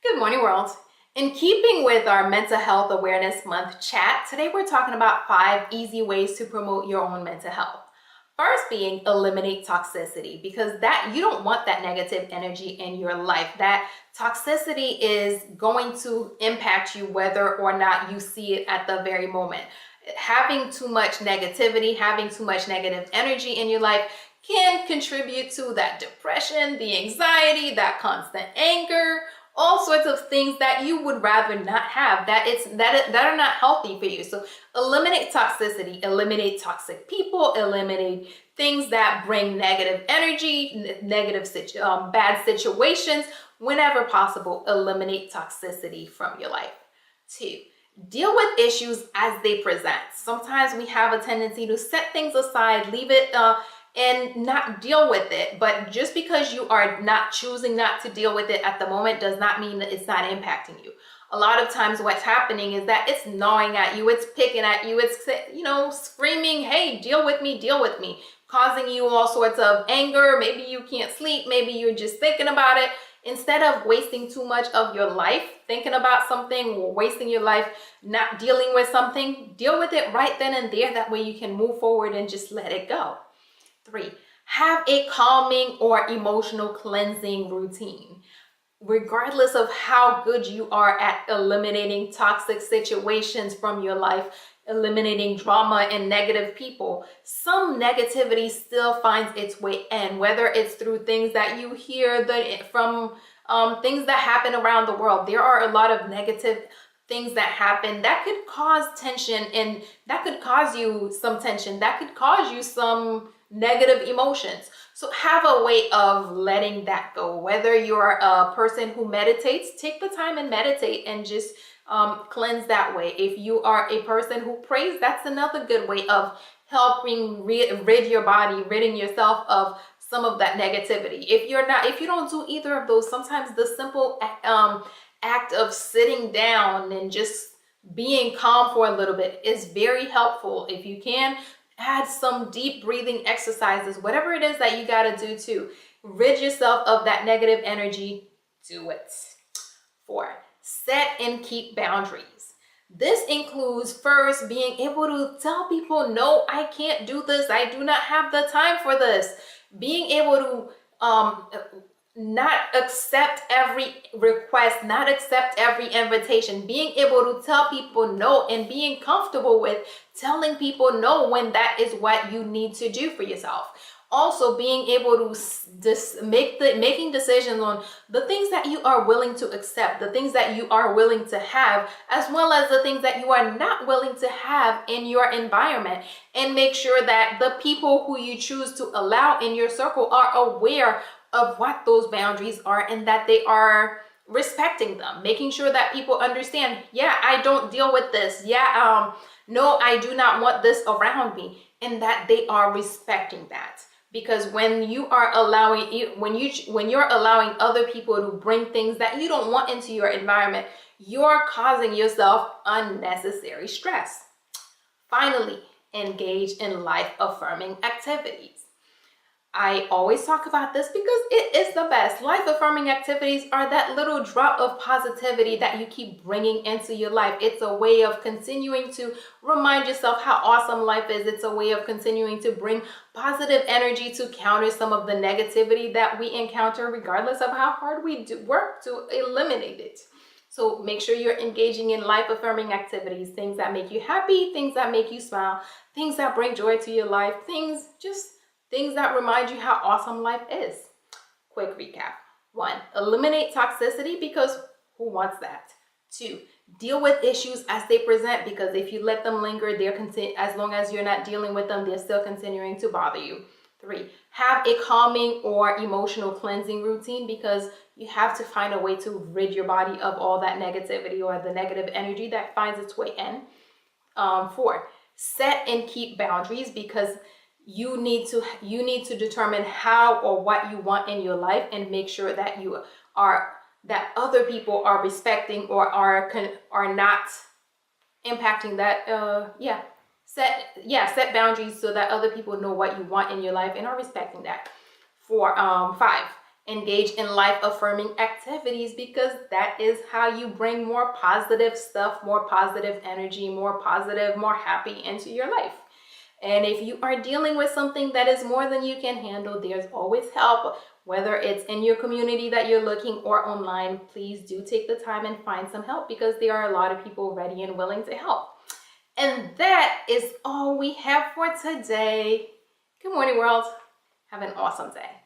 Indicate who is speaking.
Speaker 1: Good morning, world. In keeping with our Mental Health Awareness Month chat, today we're talking about 5 easy ways to promote your own mental health. First being eliminate toxicity, because that you don't want that negative energy in your life. That toxicity is going to impact you whether or not you see it at the very moment. Having too much negativity, having too much negative energy in your life can contribute to that depression, the anxiety, that constant anger, all sorts of things that you would rather not have, that are not healthy for you. So eliminate toxicity, eliminate toxic people, eliminate things that bring negative energy, bad situations. Whenever possible, eliminate toxicity from your life. 2, deal with issues as they present. Sometimes we have a tendency to set things aside, leave it and not deal with it. But just because you are not choosing not to deal with it at the moment does not mean that it's not impacting you. A lot of times what's happening is that it's gnawing at you, it's picking at you, it's, screaming, hey, deal with me, causing you all sorts of anger. Maybe you can't sleep, maybe you're just thinking about it. Instead of wasting too much of your life thinking about something or wasting your life not dealing with something, deal with it right then and there. That way you can move forward and just let it go. 3, have a calming or emotional cleansing routine. Regardless of how good you are at eliminating toxic situations from your life, eliminating drama and negative people, some negativity still finds its way in, whether it's through things that you hear from things that happen around the world. There are a lot of negative things that happen that could cause tension, and that could cause you some tension, that could cause you some negative emotions. So have a way of letting that go. Whether you're a person who meditates, take the time and meditate and just cleanse that way. If you are a person who prays, that's another good way of helping rid your body, ridding yourself of some of that negativity. If you don't do either of those, sometimes the simple act of sitting down and just being calm for a little bit is very helpful. If you can, add some deep breathing exercises, whatever it is that you got to do to rid yourself of that negative energy, do it. 4, set and keep boundaries. This includes first being able to tell people, no, I can't do this. I do not have the time for this. Being able to not accept every request, not accept every invitation, being able to tell people no, and being comfortable with telling people no when that is what you need to do for yourself. Also being able to making decisions on the things that you are willing to accept, the things that you are willing to have, as well as the things that you are not willing to have in your environment, and make sure that the people who you choose to allow in your circle are aware of what those boundaries are and that they are respecting them, making sure that people understand, yeah, I don't deal with this. Yeah, no, I do not want this around me, and that they are respecting that. Because when you are allowing, when you're allowing other people to bring things that you don't want into your environment, you're causing yourself unnecessary stress. Finally, engage in life affirming activities. I always talk about this because it is the best. Life affirming activities are that little drop of positivity that you keep bringing into your life. It's a way of continuing to remind yourself how awesome life is. It's a way of continuing to bring positive energy to counter some of the negativity that we encounter, regardless of how hard we work to eliminate it. So make sure you're engaging in life affirming activities, things that make you happy, things that make you smile, things that bring joy to your life, things that remind you how awesome life is. Quick recap. 1, eliminate toxicity, because who wants that? 2, deal with issues as they present, because if you let them linger, as long as you're not dealing with them, they're still continuing to bother you. 3, have a calming or emotional cleansing routine, because you have to find a way to rid your body of all that negativity or the negative energy that finds its way in. 4, set and keep boundaries, because you need to determine how or what you want in your life, and make sure that that other people are respecting or are not impacting that. Set boundaries so that other people know what you want in your life and are respecting that. 5, Engage in life affirming activities, because that is how you bring more positive stuff, more positive energy, more positive, more happy into your life. And if you are dealing with something that is more than you can handle, there's always help, whether it's in your community that you're looking or online. Please do take the time and find some help, because there are a lot of people ready and willing to help. And that is all we have for today. Good morning, world. Have an awesome day.